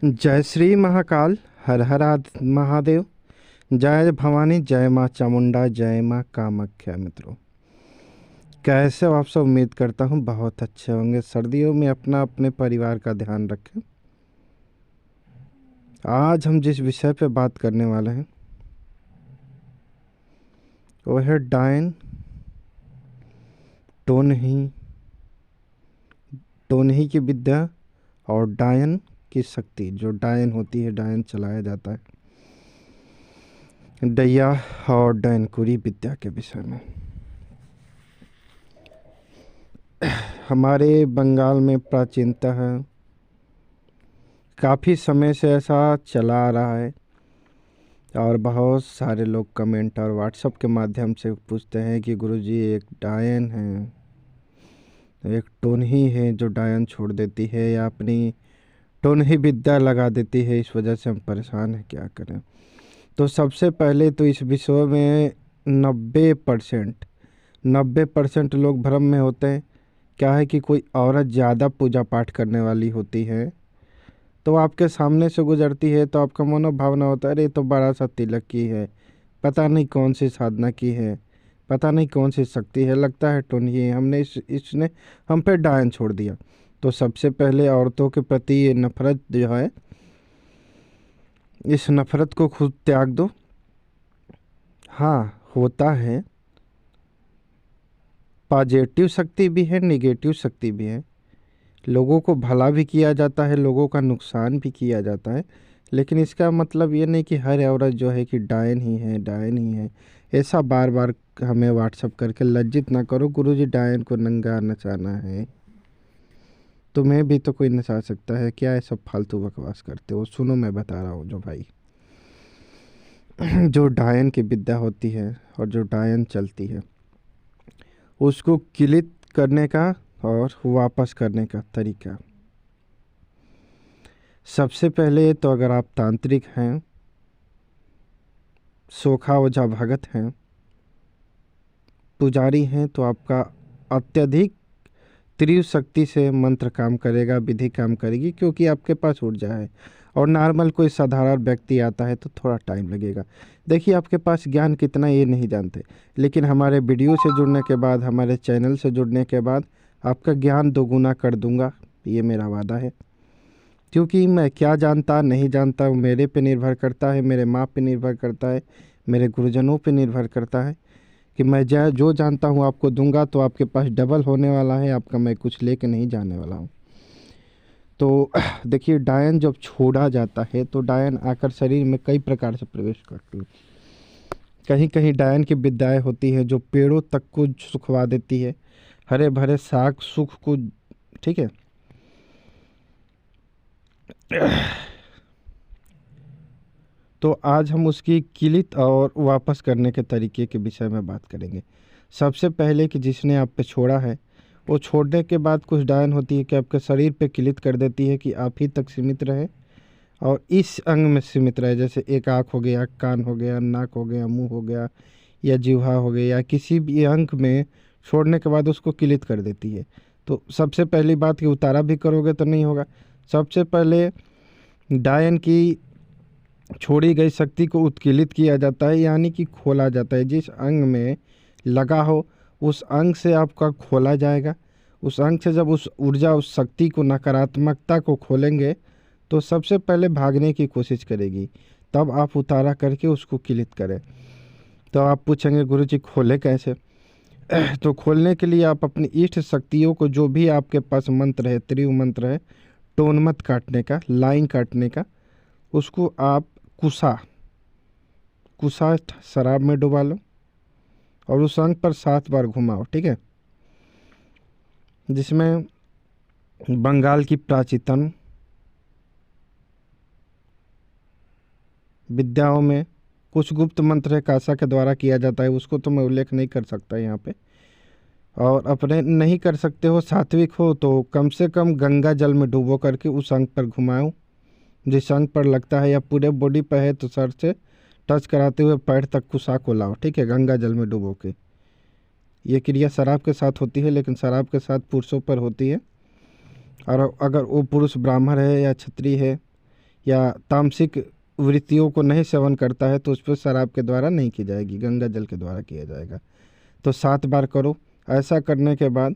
जय श्री महाकाल, हर हर महादेव। जय भवानी, जय माँ चामुंडा, जय माँ कामाख्या। मित्रों, कैसे हो आप सब? उम्मीद करता हूँ बहुत अच्छे होंगे। सर्दियों में अपना अपने परिवार का ध्यान रखें। आज हम जिस विषय पे बात करने वाले हैं वो है डायन टोनही की विद्या और डायन की शक्ति। जो डायन होती है, डायन चलाया जाता है, डैया और डायनकुरी विद्या के विषय में। हमारे बंगाल में प्राचीनता है, काफ़ी समय से ऐसा चला आ रहा है और बहुत सारे लोग कमेंट और व्हाट्सएप के माध्यम से पूछते हैं कि गुरुजी एक डायन है, एक टोनही है जो डायन छोड़ देती है या अपनी टोनही विद्या लगा देती है, इस वजह से हम परेशान हैं, क्या करें। तो सबसे पहले तो इस विषय में 90% लोग भ्रम में होते हैं। क्या है कि कोई औरत ज़्यादा पूजा पाठ करने वाली होती है तो आपके सामने से गुजरती है तो आपका मनोभावना होता है, अरे तो बड़ा सा तिलक की है, पता नहीं कौन सी साधना की है, पता नहीं कौन सी शक्ति है, लगता है टोनही है, इसने हम पे डायन छोड़ दिया। तो सबसे पहले औरतों के प्रति ये नफरत जो है, इस नफरत को खुद त्याग दो। हाँ, होता है, पॉजिटिव शक्ति भी है, निगेटिव शक्ति भी है। लोगों को भला भी किया जाता है, लोगों का नुकसान भी किया जाता है, लेकिन इसका मतलब ये नहीं कि हर औरत जो है कि डायन ही है, डायन ही है। ऐसा बार बार हमें व्हाट्सअप करके लज्जित ना करो। गुरुजी डायन को नंगा नचाना है, तुम्हें भी तो कोई नचा सकता है क्या? ये सब फालतू बकवास करते हो। सुनो, मैं बता रहा हूँ जो भाई जो डायन की विद्या होती है और जो डायन चलती है, उसको किलित करने का और वापस करने का तरीका। सबसे पहले तो अगर आप तांत्रिक हैं, सोखा ओझा भगत हैं, पुजारी हैं, तो आपका अत्यधिक तीव्र शक्ति से मंत्र काम करेगा, विधि काम करेगी, क्योंकि आपके पास ऊर्जा है। और नॉर्मल कोई साधारण व्यक्ति आता है तो थोड़ा टाइम लगेगा। देखिए, आपके पास ज्ञान कितना ये नहीं जानते, लेकिन हमारे वीडियो से जुड़ने के बाद, हमारे चैनल से जुड़ने के बाद आपका ज्ञान दोगुना कर दूंगा, ये मेरा वादा है। क्योंकि मैं क्या जानता नहीं जानता वो मेरे पे निर्भर करता है, मेरे माँ पे निर्भर करता है, मेरे गुरुजनों पे निर्भर करता है कि मैं जो जानता हूँ आपको दूंगा तो आपके पास डबल होने वाला है, आपका मैं कुछ लेके नहीं जाने वाला हूँ। तो देखिए, डायन जब छोड़ा जाता है तो डायन आकर शरीर में कई प्रकार से प्रवेश करती है। कहीं कहीं डायन की विद्याएं होती हैं जो पेड़ों तक को सुखवा देती है, हरे भरे साग सुख को, ठीक है। तो आज हम उसकी किलित और वापस करने के तरीके के विषय में बात करेंगे। सबसे पहले कि जिसने आप पे छोड़ा है, वो छोड़ने के बाद कुछ डायन होती है कि आपके शरीर पे किलित कर देती है कि आप ही तक सीमित रहे और इस अंग में सीमित रहे। जैसे एक आँख हो गया, कान हो गया, नाक हो गया, मुंह हो गया, या जिह्वा हो गया, या किसी भी अंग में छोड़ने के बाद उसको किलित कर देती है। तो सबसे पहली बात कि उतारा भी करोगे तो नहीं होगा। सबसे पहले डायन की छोड़ी गई शक्ति को उत्कीर्णित किया जाता है, यानी कि खोला जाता है। जिस अंग में लगा हो उस अंग से आपका खोला जाएगा। उस अंग से जब उस ऊर्जा, उस शक्ति को, नकारात्मकता को खोलेंगे तो सबसे पहले भागने की कोशिश करेगी, तब आप उतारा करके उसको किलित करें। तो आप पूछेंगे गुरुजी खोले कैसे? तो खोलने के लिए आप अपनी इष्ट शक्तियों को, जो भी आपके पास मंत्र है, त्रिव मंत्र है, टोन मत काटने का, लाइन काटने का, उसको आप कुसा शराब में डुबा लो और उस अंग पर 7 बार घुमाओ, ठीक है। जिसमें बंगाल की प्राचीनतम विद्याओं में कुछ गुप्त मंत्र है, कासा के द्वारा किया जाता है, उसको तो मैं उल्लेख नहीं कर सकता यहाँ पे। और अपने नहीं कर सकते हो, सात्विक हो, तो कम से कम गंगा जल में डुबो करके उस अंग पर घुमाओ जिस अंग पर लगता है, या पूरे बॉडी पर है तो सर से टच कराते हुए पैर तक कुसा को लाओ, ठीक है, गंगा जल में डुबो के। ये क्रिया शराब के साथ होती है, लेकिन शराब के साथ पुरुषों पर होती है। और अगर वो पुरुष ब्राह्मण है या क्षत्रिय है या तामसिक वृत्तियों को नहीं सेवन करता है तो उस पर शराब के द्वारा नहीं की जाएगी, गंगा जल के द्वारा किया जाएगा। तो 7 बार करो। ऐसा करने के बाद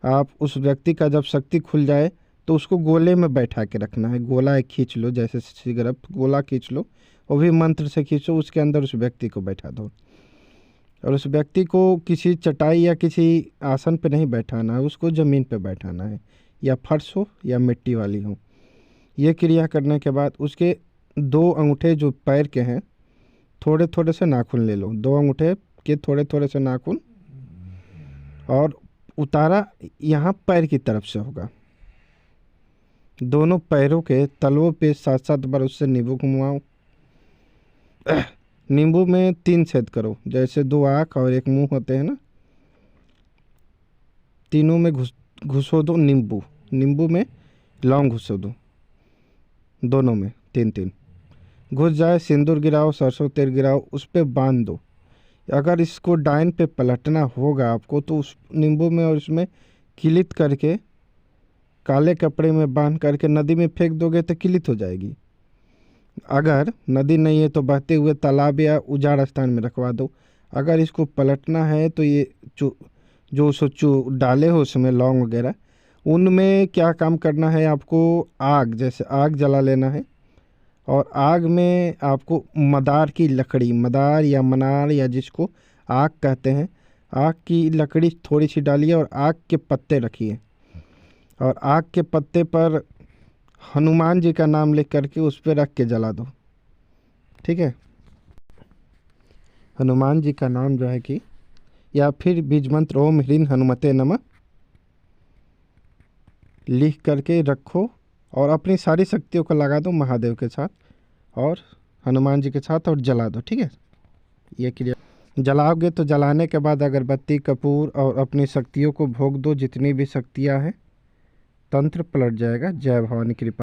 आप उस व्यक्ति का जब शक्ति खुल जाए तो उसको गोले में बैठा के रखना है। गोला एक खींच लो, जैसे सिगरेट गोला खींच लो, वो भी मंत्र से खींचो, उसके अंदर उस व्यक्ति को बैठा दो। और उस व्यक्ति को किसी चटाई या किसी आसन पे नहीं बैठाना है, उसको ज़मीन पे बैठाना है, या फर्श हो या मिट्टी वाली हो। ये क्रिया करने के बाद उसके 2 अंगूठे जो पैर के हैं, थोड़े थोड़े से नाखून ले लो, 2 अंगूठे के थोड़े थोड़े से नाखून, और उतारा यहाँ पैर की तरफ से होगा। दोनों पैरों के तलवों पे 7-7 बार उससे नींबू घुमाओ। नींबू में 3 छेद करो, जैसे 2 आँख और 1 मुंह होते हैं ना, तीनों में घुसो दो नींबू में लौंग घुसो दो, दोनों में 3-3 घुस जाए। सिंदूर गिराओ, सरसों तेल गिराओ, उस पर बांध दो। अगर इसको डाइन पे पलटना होगा आपको तो उस नींबू में और उसमें किलित करके काले कपड़े में बांध करके नदी में फेंक दोगे तो किलित हो जाएगी। अगर नदी नहीं है तो बहते हुए तालाब या उजाड़ स्थान में रखवा दो। अगर इसको पलटना है तो ये जो डाले हो उसमें लौंग वगैरह, उनमें क्या काम करना है आपको, आग जैसे आग जला लेना है, और आग में आपको मदार की लकड़ी, मदार या मनार या जिसको आग कहते हैं, आग की लकड़ी थोड़ी सी डालिए और आग के पत्ते रखिए, और आग के पत्ते पर हनुमान जी का नाम लिख करके उस पर रख के जला दो। ठीक है, हनुमान जी का नाम जो है कि, या फिर बीज मंत्र ओम ह्रीं हनुमते नमः लिख करके रखो, और अपनी सारी शक्तियों को लगा दो महादेव के साथ और हनुमान जी के साथ, और जला दो। ठीक है, ये क्रिया जलाओगे तो जलाने के बाद अगरबत्ती, कपूर और अपनी शक्तियों को भोग दो, जितनी भी शक्तियाँ हैं, तंत्र पलट जाएगा। जय भवानी कृपा।